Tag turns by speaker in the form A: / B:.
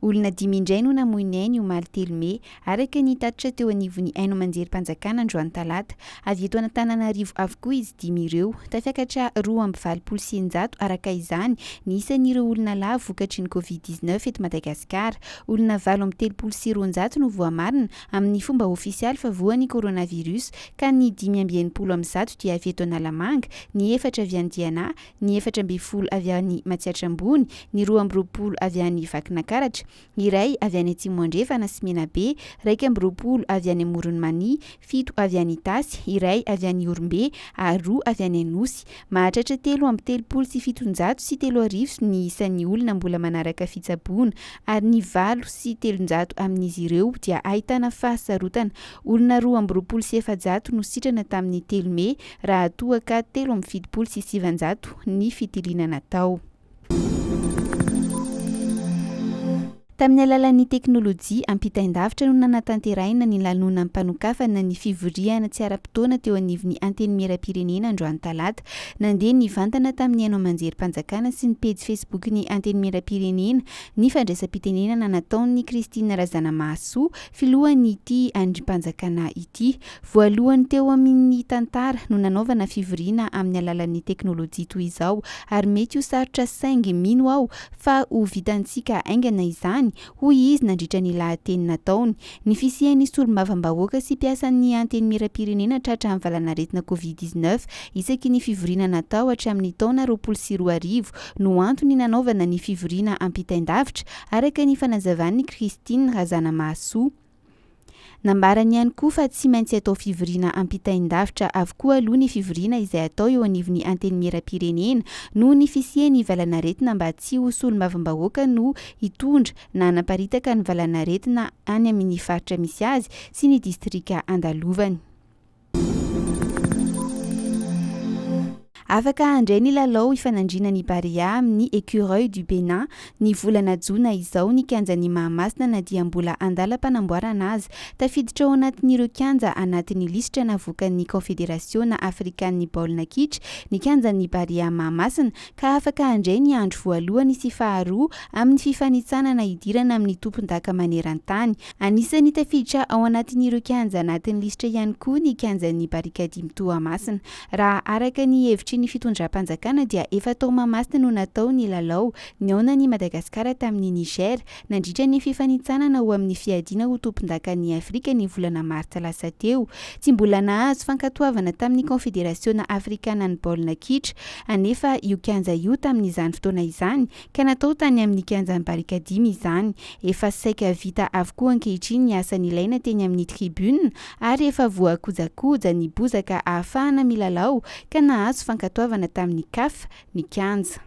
A: Olona dimy indray no namoy ny ainy omaly telo Mey araka ny tatitra teo anivon'ny ANDRIM-PANJAKANA androany talata. Avy eto Antananarivo avokoa izy dimy ireo. Tafiakatra 2.26 araka izany ny isan'ireo olona lahy vokatry ny Covid-19 eto Madagasikara. Olona 7.30 no voamarina amin'ny fomba ofisialy fa voan'ny coronavirus ka ny 5.90 dia avy eto Analamanga, ny 4 avy andiana, ny 4.10 avy any Matsiatrambony, ny 2.20 avy any Vakinakaratra, iray avy any Atsimondrefana sy Menabe, 2.20 avy any Moronmany, 7 avy any Tasy, iray avy any Orombe ary 2 avy any Anosy. Mahatratra 3.37 sy 3 ny isan'ny olona mbola manaraka fitsaboana ary ny 8 sy 300 amin'izy ireo dia ahitana fahasarotana. Olona 2.7 no sitrana tamin'ny 3 Mey raha toa ka 3.7 sy 700 ny fitiliana Natao. Tamin'ny alalan'ny teknôlôjia ampitain-davitra no nanatanterahina ny lalonan'ny fanokafana ny fivoriana tsy ara-potoana teo anivon'ny Antenimieram-pirenena androany talata. Nandeha ny vantana tamin'ny MONDIAL sy ny pejy Facebook ny Antenimieram-pirenena ny fandraisam-pitenenana nataon'ny Kristina Razanamahasoa filohan'ny ity ANDRIM-PANJAKANA ity. Voalohany teo amin'ny tantara no nanaovana fivoriana amin'ny alalan'ny teknôlôjia toy izao ary mety ho sarotra saingy mino aho fa ho vitantsika aingana izany hoy izy nandritra ny lahateny nataony. Ny fisian'ny solombavambahoaka sy piasan'ny Antenimieram-pirenena tratra amin'ny valanaretina Covid-19 isaky ny fivoriana natao hatramin'ny taona 2020 no antony nanaovana ny fivoriana ampitain-davitra araka ny fanazavan'ny Kristina Razanamahasoa. Nambarany ihany koa fa tsy maintsy atao fivoriana ampitain-davitra avokoa aloha ny fivoriana izay atao eo anivon'ny Antenimieram-pirenena no ny fisian'ny valanaretina mba tsy ho solombavambahoaka no hitondra na hanaparitaka ny valanaretina any amin'ny faritra misy azy sy ny distrika andalovany. Afaka handray ny lalao ifanandrina ny Baria amin'ny écureuil du Bénin ny volana Jona izao ny kianjan'ny Mahamasina na dia mbola andalam-panamboarana azy. Tafiditra ao anatin'ireo kianja anatin'ny lisitra navoakan'ny Confédération africaine baolina kitra ny kianjan'ny Baria Mahamasina ka afaka handray ny andro voalohany sy faharoa amin'ny fifanintsanana idirana amin'ny tompondaka eran-tany. Anisan'ny tafiditra ao anatin'ireo kianja anatin'ny lisitra ihany koa ny kianjan'ny barikady Toamasina. Raha araka ny hevitry ny fitondram-panjakana dia efa tao Mahamasina no natao ny lalao niaonan'ny Madagasikara tamin'ny Niger nandritra ny fifanintsanana ho amin'ny fiadiana ho tompondakan'ny Afrika ny volana Martsa lasa teo. Tsy mbola nahazo fankatoavana tamin'ny Confédération africaine baolina kitra anefa io kianja io tamin'izany fotoana izany ka natao tany amin'ny kianjan'ny barikady izany. Efa saika vita avokoa ankehitriny ny asa ilaina teny amin'ny tribune ary efa voakojakoja ny bozaka ahafahana milalao ka nahazo fankatoavana tamin'ny CAF ny kianja.